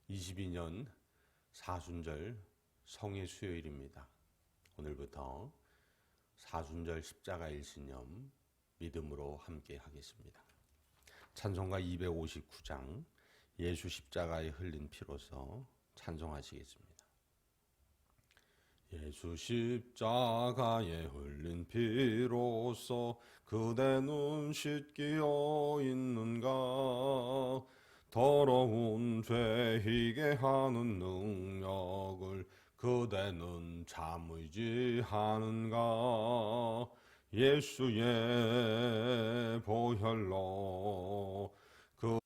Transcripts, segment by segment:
22년 사순절 성의 수요일입니다. 오늘부터 사순절 십자가 일신념 믿음으로 함께 하겠습니다. 찬송가 259장 예수 십자가에 흘린 피로서 찬송하시겠습니다. 예수 십자가에 흘린 피로서 그대 눈 씻기어 있는가? 더러운 죄 희게 하는 능력을 그대는 참 의지하는가? 예수의 보혈로 그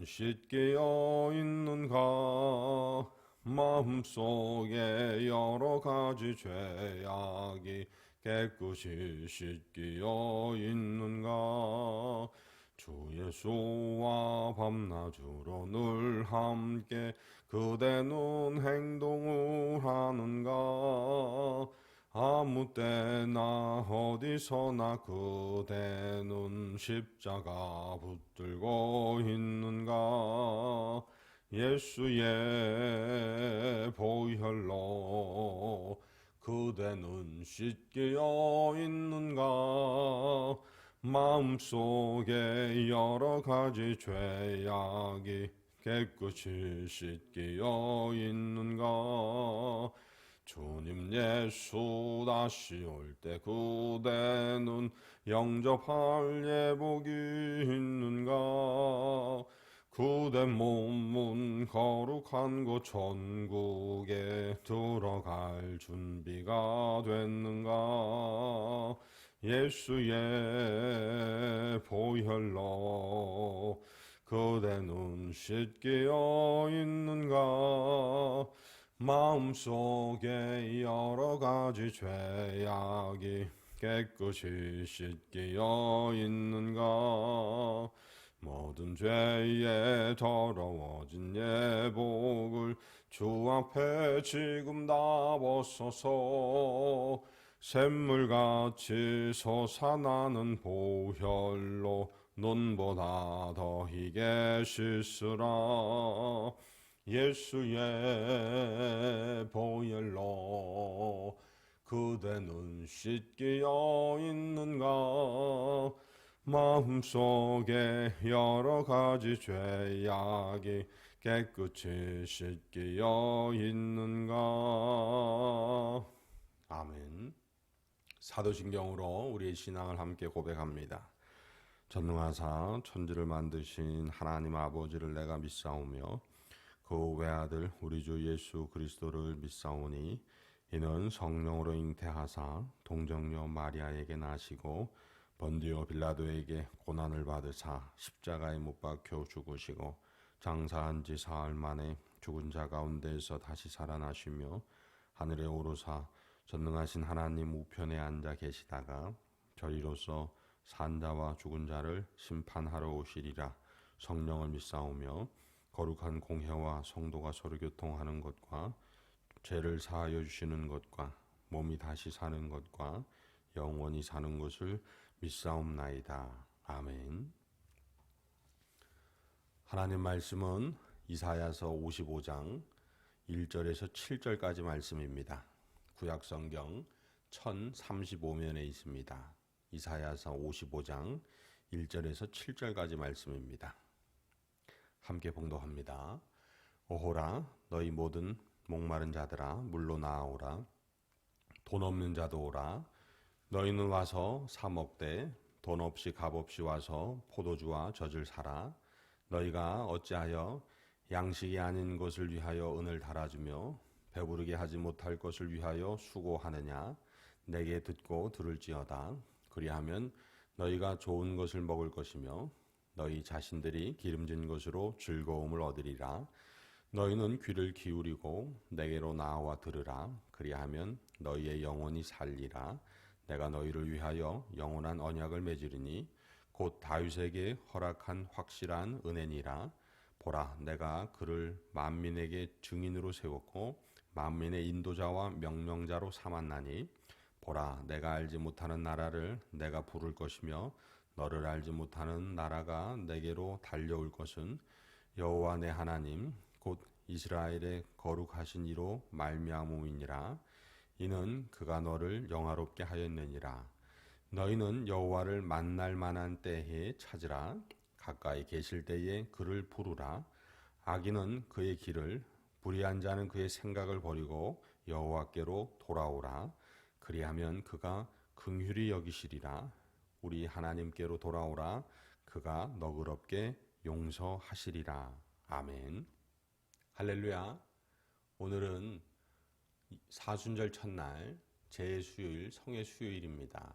씻기어 있는가? 마음속에 여러 가지 죄악이 깨끗이 씻기어 있는가? 주 예수와 밤낮으로 늘 함께 그대는 행동을 하는가? 아무 때나 어디서나 그대는 십자가 붙들고 있는가? 예수의 보혈로 그대는 씻기어 있는가? 마음속에 여러 가지 죄악이 깨끗이 씻기어 있는가? 주님 예수 다시 올 때 그대는 영접할 예복이 있는가? 그대 몸은 거룩한 곳 천국에 들어갈 준비가 됐는가? 예수의 보혈로 그대는 씻기어 있는가? 마음속에 여러 가지 죄악이 깨끗이 씻기어 있는가? 모든 죄에 더러워진 예복을 주 앞에 지금 다 벗어서 샘물같이 솟아나는 보혈로 눈보다 더 희게 씻으라. 예수의 보혈로 그대는 씻기어 있는가? 마음속에 여러 가지 죄악이 깨끗이 씻기어 있는가? 아멘. 사도신경으로 우리의 신앙을 함께 고백합니다. 전능하사 천지를 만드신 하나님 아버지를 내가 믿사오며 그 외아들 우리 주 예수 그리스도를 믿사오니 이는 성령으로 잉태하사 동정녀 마리아에게 나시고 번디오 빌라도에게 고난을 받으사 십자가에 못 박혀 죽으시고 장사한 지 사흘 만에 죽은 자 가운데에서 다시 살아나시며 하늘에 오르사 전능하신 하나님 우편에 앉아 계시다가 저리로서 산자와 죽은 자를 심판하러 오시리라. 성령을 믿사오며 거룩한 공회와 성도가 서로 교통하는 것과 죄를 사하여 주시는 것과 몸이 다시 사는 것과 영원히 사는 것을 믿사옵나이다. 아멘. 하나님 말씀은 이사야서 55장 1절에서 7절까지 말씀입니다. 구약성경 1035면에 있습니다. 이사야서 55장 1절에서 7절까지 말씀입니다. 함께 봉독합니다. 오호라 너희 모든 목마른 자들아 물로 나아오라. 돈 없는 자도 오라. 너희는 와서 사 먹되 돈 없이 값 없이 와서 포도주와 젖을 사라. 너희가 어찌하여 양식이 아닌 것을 위하여 은을 달아주며 배부르게 하지 못할 것을 위하여 수고하느냐? 내게 듣고 들을지어다. 그리하면 너희가 좋은 것을 먹을 것이며 너희 자신들이 기름진 것으로 즐거움을 얻으리라. 너희는 귀를 기울이고 내게로 나와 들으라. 그리하면 너희의 영혼이 살리라. 내가 너희를 위하여 영원한 언약을 맺으리니 곧 다윗에게 허락한 확실한 은혜니라. 보라, 내가 그를 만민에게 증인으로 세웠고 만민의 인도자와 명령자로 삼았나니 보라, 내가 알지 못하는 나라를 내가 부를 것이며 너를 알지 못하는 나라가 내게로 달려올 것은 여호와 내 하나님 곧 이스라엘의 거룩하신 이로 말미암음이니라. 이는 그가 너를 영화롭게 하였느니라. 너희는 여호와를 만날 만한 때에 찾으라. 가까이 계실 때에 그를 부르라. 악인은 그의 길을, 불의한 자는 그의 생각을 버리고 여호와께로 돌아오라. 그리하면 그가 긍휼히 여기시리라. 우리 하나님께로 돌아오라. 그가 너그럽게 용서하시리라. 아멘. 할렐루야. 오늘은 사순절 첫날 제수요일 성의 수요일입니다.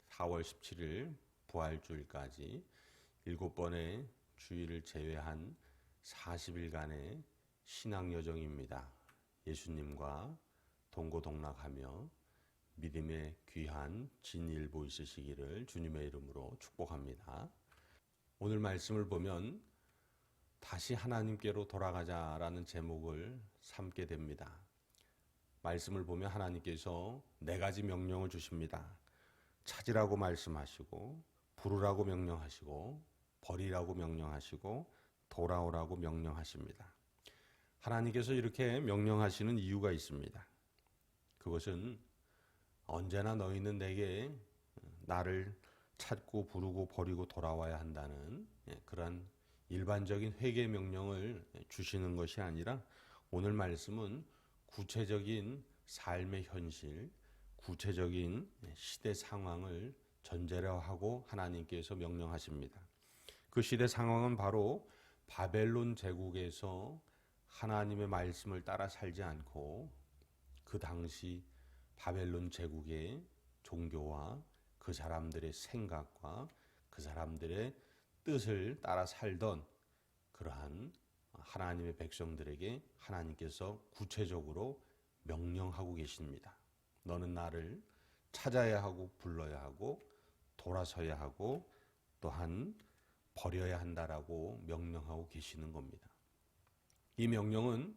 4월 17일 부활주일까지 7번의 주일을 제외한 40일간의 신앙 여정입니다. 예수님과 동고동락하며 믿음의 귀한 진일보 있으시기를 주님의 이름으로 축복합니다. 오늘 말씀을 보면 다시 하나님께로 돌아가자라는 제목을 삼게 됩니다. 말씀을 보면 하나님께서 4가지 명령을 주십니다. 찾으라고 말씀하시고, 부르라고 명령하시고, 버리라고 명령하시고, 돌아오라고 명령하십니다. 하나님께서 이렇게 명령하시는 이유가 있습니다. 그것은 언제나 너희는 내게 나를 찾고 부르고 버리고 돌아와야 한다는 그러한 일반적인 회개 명령을 주시는 것이 아니라 오늘 말씀은 구체적인 삶의 현실, 구체적인 시대 상황을 전제로 하고 하나님께서 명령하십니다. 그 시대 상황은 바로 바벨론 제국에서 하나님의 말씀을 따라 살지 않고 그 당시 바벨론 제국의 종교와 그 사람들의 생각과 그 사람들의 뜻을 따라 살던 그러한 하나님의 백성들에게 하나님께서 구체적으로 명령하고 계십니다. 너는 나를 찾아야 하고 불러야 하고 돌아서야 하고 또한 버려야 한다라고 명령하고 계시는 겁니다. 이 명령은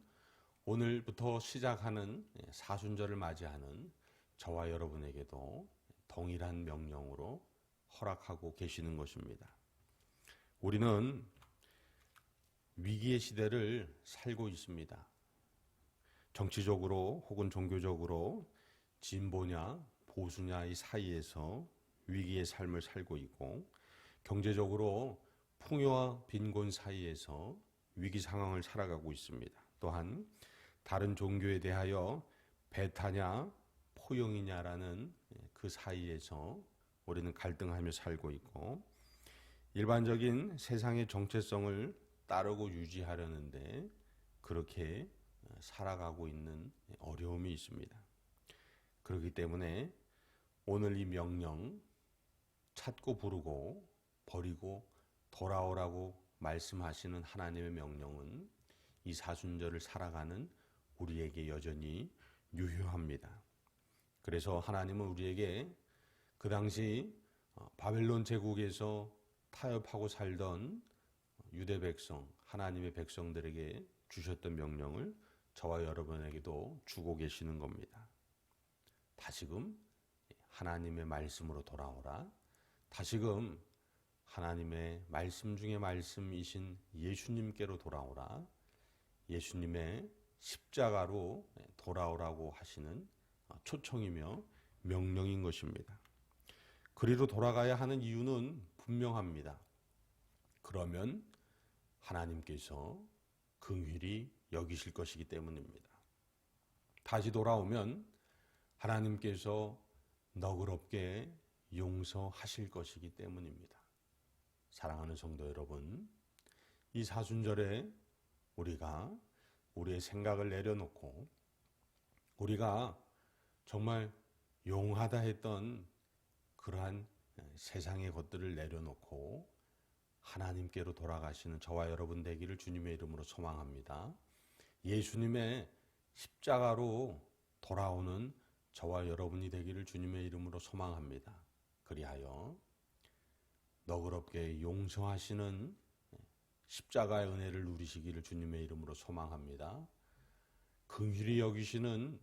오늘부터 시작하는 사순절을 맞이하는 저와 여러분에게도 동일한 명령으로 허락하고 계시는 것입니다. 우리는 위기의 시대를 살고 있습니다. 정치적으로 혹은 종교적으로 진보냐 보수냐 이 사이에서 위기의 삶을 살고 있고, 경제적으로 풍요와 빈곤 사이에서 위기 상황을 살아가고 있습니다. 또한 다른 종교에 대하여 배타냐 포용이냐라는 그 사이에서 우리는 갈등하며 살고 있고, 일반적인 세상의 정체성을 따르고 유지하려는데 그렇게 살아가고 있는 어려움이 있습니다. 그렇기 때문에 오늘 이 명령, 찾고 부르고 버리고 돌아오라고 말씀하시는 하나님의 명령은 이 사순절을 살아가는 우리에게 여전히 유효합니다. 그래서 하나님은 우리에게 그 당시 바벨론 제국에서 타협하고 살던 유대 백성, 하나님의 백성들에게 주셨던 명령을 저와 여러분에게도 주고 계시는 겁니다. 다시금 하나님의 말씀으로 돌아오라. 다시금 하나님의 말씀 중에 말씀이신 예수님께로 돌아오라. 예수님의 십자가로 돌아오라고 하시는 초청이며 명령인 것입니다. 그리로 돌아가야 하는 이유는 분명합니다. 그러면 하나님께서 긍휼히 여기실 것이기 때문입니다. 다시 돌아오면 하나님께서 너그럽게 용서하실 것이기 때문입니다. 사랑하는 성도 여러분, 이 사순절에 우리가 우리의 생각을 내려놓고 우리가 정말 용하다 했던 그러한 세상의 것들을 내려놓고 하나님께로 돌아가시는 저와 여러분 되기를 주님의 이름으로 소망합니다. 예수님의 십자가로 돌아오는 저와 여러분이 되기를 주님의 이름으로 소망합니다. 그리하여 너그럽게 용서하시는 십자가의 은혜를 누리시기를 주님의 이름으로 소망합니다. 긍휼히 여기시는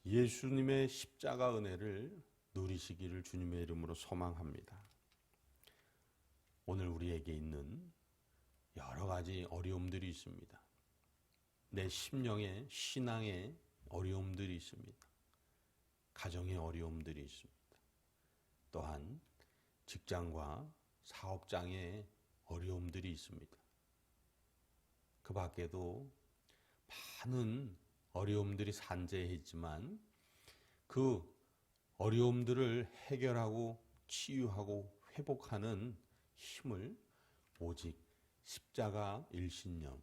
예수님의 십자가 은혜를 누리시기를 주님의 이름으로 소망합니다. 오늘 우리에게 있는 여러 가지 어려움들이 있습니다. 내 심령의 신앙의 어려움들이 있습니다. 가정의 어려움들이 있습니다. 또한 직장과 사업장의 어려움들이 있습니다. 그 밖에도 많은 어려움들이 산재해 있지만 그 어려움들을 해결하고 치유하고 회복하는 힘을 오직 십자가 일신념,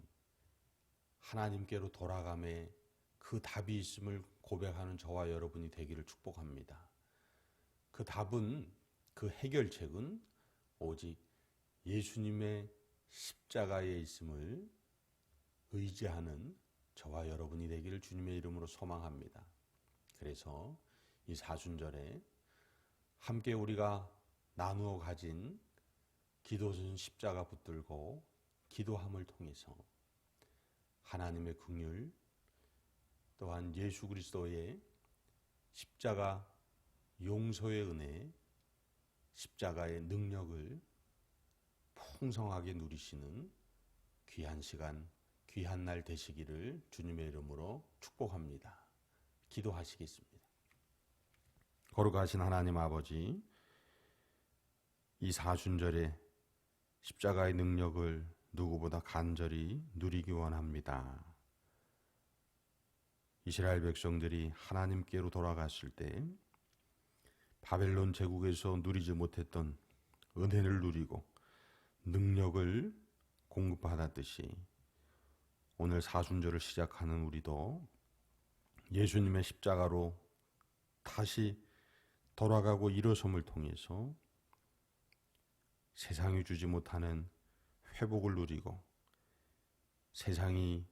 하나님께로 돌아감에 그 답이 있음을 고백하는 저와 여러분이 되기를 축복합니다. 그 답은, 그 해결책은 오직 예수님의 십자가에 있음을 의지하는 저와 여러분이 되기를 주님의 이름으로 소망합니다. 그래서 이 사순절에 함께 우리가 나누어 가진 기도선 십자가 붙들고 기도함을 통해서 하나님의 긍휼, 또한 예수 그리스도의 십자가 용서의 은혜, 십자가의 능력을 풍성하게 누리시는 귀한 시간, 귀한 날 되시기를 주님의 이름으로 축복합니다. 기도하시겠습니다. 거룩하신 하나님 아버지, 이 사순절에 십자가의 능력을 누구보다 간절히 누리기 원합니다. 이스라엘 백성들이 하나님께로 돌아갔을 때 바벨론 제국에서 누리지 못했던 은혜를 누리고 능력을 공급받았듯이 오늘 사순절을 시작하는 우리도 예수님의 십자가로 다시 돌아가고 일어섬을 통해서 세상이 주지 못하는 회복을 누리고 세상이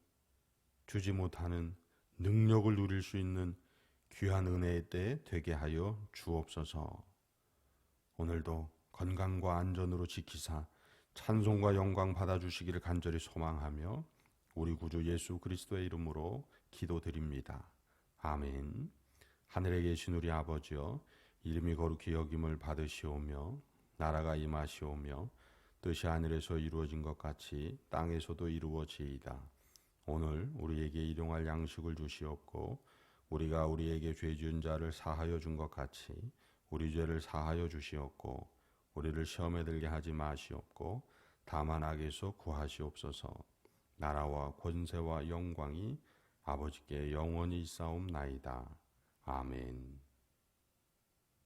주지 못하는 능력을 누릴 수 있는 귀한 은혜의 때 되게 하여 주옵소서. 오늘도 건강과 안전으로 지키사 찬송과 영광 받아주시기를 간절히 소망하며 우리 구주 예수 그리스도의 이름으로 기도드립니다. 아멘. 하늘에 계신 우리 아버지여, 이름이 거룩히 여김을 받으시오며 나라가 임하시오며 뜻이 하늘에서 이루어진 것 같이 땅에서도 이루어지이다. 오늘 우리에게 일용할 양식을 주시옵고 우리가 우리에게 죄 지은 자를 사하여 준 것 같이 우리 죄를 사하여 주시옵고 우리를 시험에 들게 하지 마시옵고 다만 악에서 구하시옵소서. 나라와 권세와 영광이 아버지께 영원히 있사옵나이다. 아멘.